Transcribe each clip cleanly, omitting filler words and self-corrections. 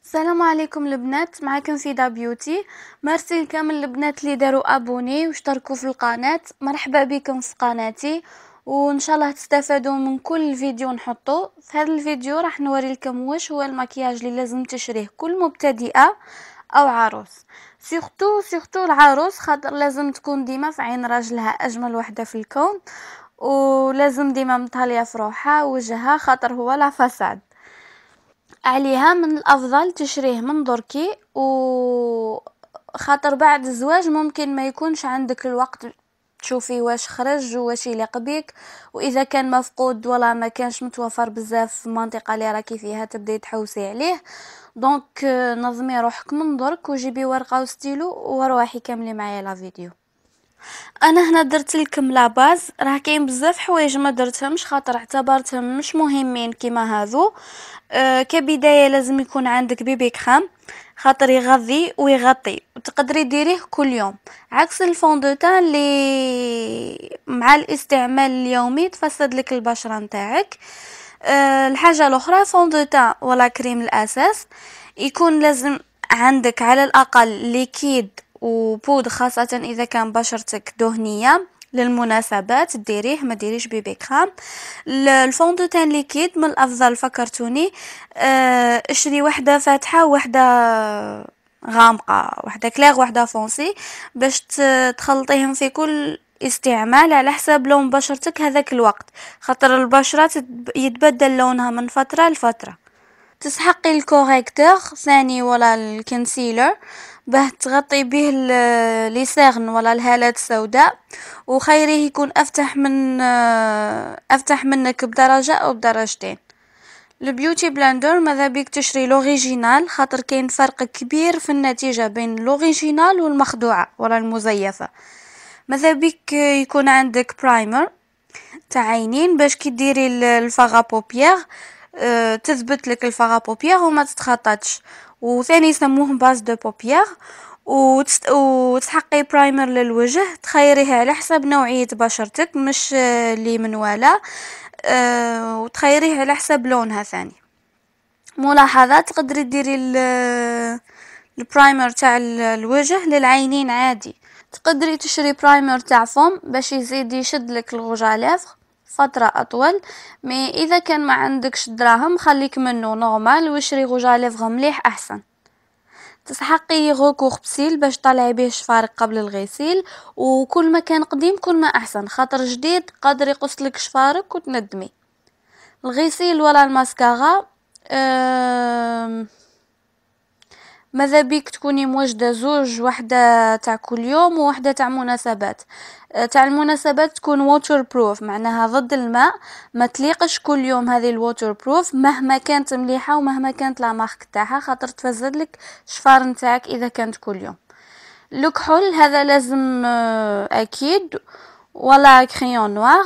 السلام عليكم البنات، معكم فيدا بيوتي. ميرسي لكامل البنات اللي داروا ابوني واشتركوا في القناه. مرحبا بكم في قناتي، وان شاء الله تستفادوا من كل فيديو نحطه. في هذا الفيديو راح نوري لكم واش هو المكياج اللي لازم تشريه كل مبتدئه او عروس. سورتو العروس، خاطر لازم تكون ديما في عين راجلها اجمل وحده في الكون، ولازم ديما مطاليه في روحها وجهها، خاطر هو لا فساد عليها. من الافضل تشريه من دركي، خاطر بعد الزواج ممكن ما يكونش عندك الوقت تشوفي واش خرج واش يليق بيك، واذا كان مفقود ولا ما كانش متوفر بزاف في المنطقه اللي راكي فيها تبداي تحوسي عليه. دونك نظمي روحك من درك وجيبي ورقه وستيلو وروحي كملي معايا لا فيديو. انا هنا درت لكم لا باز، راه كاين بزاف حوايج ما درتهمش خاطر اعتبرتهم مش مهمين كيما هذو. كبدايه لازم يكون عندك بيبي كريم، خاطر يغذي ويغطي وتقدري ديريه كل يوم، عكس الفون دو تان اللي مع الاستعمال اليومي تفسد لك البشره نتاعك. الحاجه الاخرى فون دو تان ولا كريم الاساس يكون لازم عندك على الاقل ليكيد وبود، خاصة إذا كان بشرتك دهنية للمناسبات ديريه، ما ديريش بيبي كريم. الفون دو تان ليكيد من الافضل فكرتوني، اشري وحده فاتحه وحده غامقه، وحده كلاغ وحده فونسي، باش تخلطيهم في كل استعمال على حسب لون بشرتك هذاك الوقت، خاطر البشرة يتبدل لونها من فترة لفترة. تسحقي الكوريكتور ثاني ولا الكونسيلر باه تغطي به لي سيغن ولا الهالات السوداء، وخيريه يكون افتح منك بدرجة او بدرجتين. البيوتي بلندر ماذا بيك تشري لوريجينال، خاطر كاين فرق كبير في النتيجة بين لوريجينال والمخدوعة ولا المزيفة. ماذا بيك يكون عندك برايمر تاع عينين باش كي ديري الفاغا بوبيير تثبت لك الفاغا بوبيير وما تتخططش. وثاني يسموهم باز دو بوبيير. وتحقي برايمر للوجه، تخيريه على حسب نوعية بشرتك، مش اللي منوالا. وتخيريه على حسب لونها. ثاني ملاحظات، تقدري ديري البرايمر تاع الوجه للعينين عادي. تقدري تشري برايمر تاع فم باش يزيد يشد لك الغوج على فترة اطول. مي اذا كان ما عندكش دراهم خليك منه نورمال واشري غوج على مليح احسن. تسحقي غوكور بسيل باش طلعي به شفارك قبل الغسيل، وكل ما كان قديم كل ما احسن، خاطر جديد قادر يقص لك شفارك وتندمي. الغسيل ولا الماسكارا، ماذا بيك تكوني موجدة زوج، وحدة تاع كل يوم ووحدة تاع مناسبات. تاع المناسبات تكون ووتر بروف، معناها ضد الماء، ما تليقش كل يوم هذه الووتر بروف مهما كانت مليحة ومهما كانت لا مارك تاعها، خاطر تفسد لك شفار نتاعك اذا كانت كل يوم. الكحول هذا لازم اكيد، ولا كريون نوار.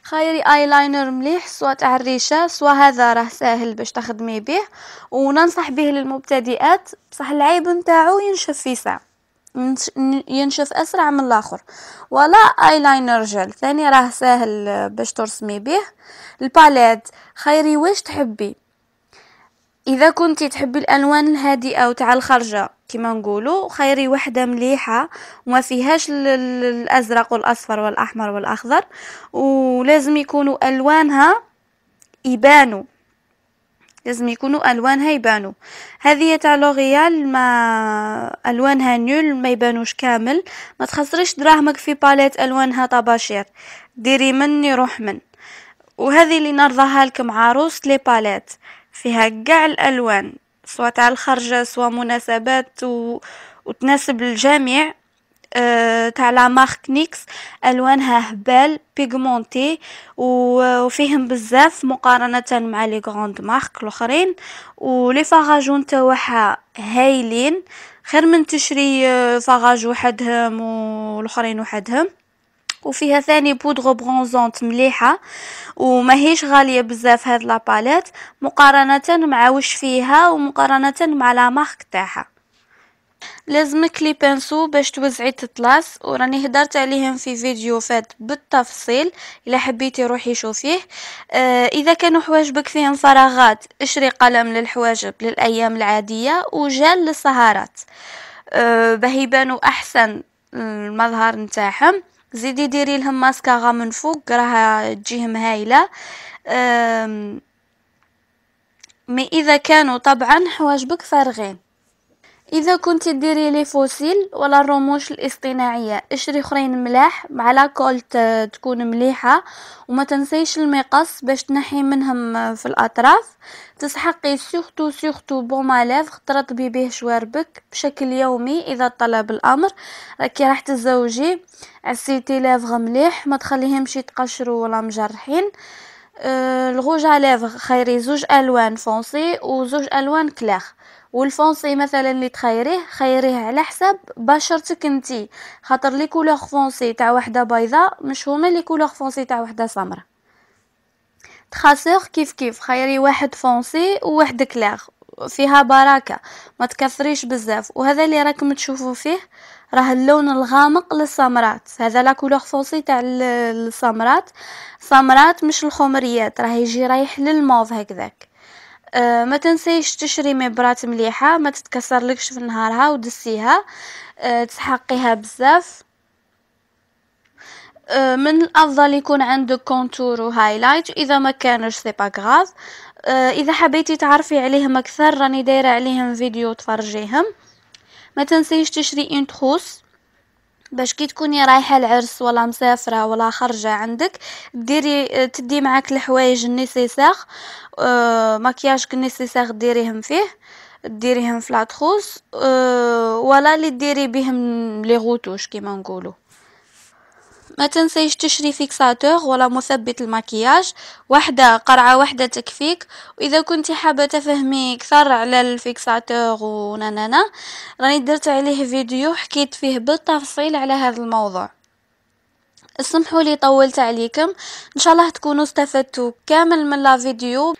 خيري ايلاينر مليح، سواء تاع الريشه سواء هذا راه ساهل باش تخدمي به، وننصح به للمبتدئات، بصح العيب نتاعو ينشف في ساعه، ينشف اسرع من الاخر. ولا ايلاينر جل ثاني راه ساهل باش ترسمي به. الباليت خيري واش تحبي، اذا كنتي تحبي الالوان الهادئه وتاع الخرجه كما نقولوا، خيري وحده مليحه وما فيهاش الازرق والاصفر والاحمر والاخضر، ولازم يكونوا الوانها يبانوا، لازم يكونوا الوانها يبانوا. هذه تاع لوريال ما الوانها نول ما يبانوش كامل، ما تخسريش دراهمك في باليت الوانها طباشير، ديري من يروح من. وهذه اللي نرضاها لكم عروس لي باليت فيها قاع الالوان، سواء تاع الخرجه سواء مناسبات وتناسب الجميع. تاع لا مارك نيكس، الوانها هبال بيغمونتي وفيهم بزاف مقارنه مع لي غروند مارك الاخرين، ولي فاغاجون تاعها هايلين، خير من تشري فاغاج وحدهم والاخرين وحدهم. وفيها ثاني بودغ برونزونت مليحه وماهيش غاليه بزاف هاد لا باليت، مقارنه مع وش فيها ومقارنه مع لا مارك تاعها. لازمك لي بانسو باش توزعي التطلاس، وراني هدرت عليهم في فيديو فات بالتفصيل، الا حبيتي روحي شوفيه. اذا كانوا حواجبك فيهم فراغات اشري قلم للحواجب للايام العاديه وجل للسهرات، باه يبانوا احسن المظهر نتاعهم. زيدي ديري لهم ماسكارا من فوق راها تجيهم هايله. مي اذا كانوا طبعا حواجبك فارغين، اذا كنت ديري لي فوسيل ولا الرموش الاصطناعيه اشري اخرين ملاح مع لاكول تكون مليحه، وما تنسيش المقص باش تنحي منهم في الاطراف. تسحقي سورتو بوماليف ترطبي به شواربك بشكل يومي اذا طلب الامر. راكي راح تزوجي عسيتي لافغ مليح، ما تخليهمش يتقشروا ولا مجرحين. الغوج على لافغ خيري زوج الوان فونسي وزوج الوان كلاغ، والفونسي مثلا اللي تخيريه خيريه على حساب بشرتك انتي، خاطر لي كولور فونسي تاع وحده بيضاء مش هما لي كولور فونسي تاع وحده سمراء. تخاسور كيف كيف خيري واحد فونسي وواحد كلاغ، فيها بركه ما تكثريش بزاف. وهذا اللي راكم تشوفوا فيه راه اللون الغامق للسمرات، هذا لا كولور فونسي تاع السمرات، سمرات مش الخمريات، راه يجي رايح للموف هكذاك. ما تنسيش تشري مبرات مليحه ما تتكسرلكش في نهارها ودسيها. تسحقيها بزاف. من الافضل يكون عندك كونتور وهايلايت، اذا ما كانش سي با غراف. اذا حبيتي تعرفي عليهم اكثر راني دايره عليهم فيديو تفرجيهم. ما تنسيش تشري اون تروس باش كي تكوني رايحه العرس ولا مسافره ولا خارجه عندك ديري تدي معاك الحوايج النيسيسار. مكياجك النيسيسار ديريهم فيه، ديريهم في لاطخوس. ولا اللي ديري بهم لي غوتوش كيما نقولوا. ما تنسيش تشري فيكساتور ولا مثبت المكياج، واحدة قرعة واحدة تكفيك. واذا كنتي حابة تفهمي اكثر على الفيكساتور ونانانا راني درت عليه فيديو حكيت فيه بالتفصيل على هذا الموضوع. اسمحوا لي طولت عليكم، ان شاء الله تكونوا استفدتوا كامل من لا فيديو،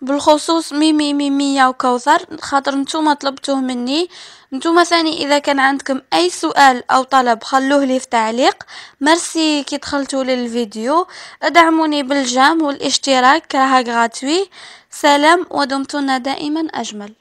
بالخصوص ميمية وكوثر خاطر نتوما طلبتوه مني. نتوما ثاني اذا كان عندكم اي سؤال او طلب خلوه لي في تعليق. مرسي كي دخلتوا للفيديو، ادعموني بالجام والاشتراك راها غراتوي. سلام ودمتم دائما اجمل.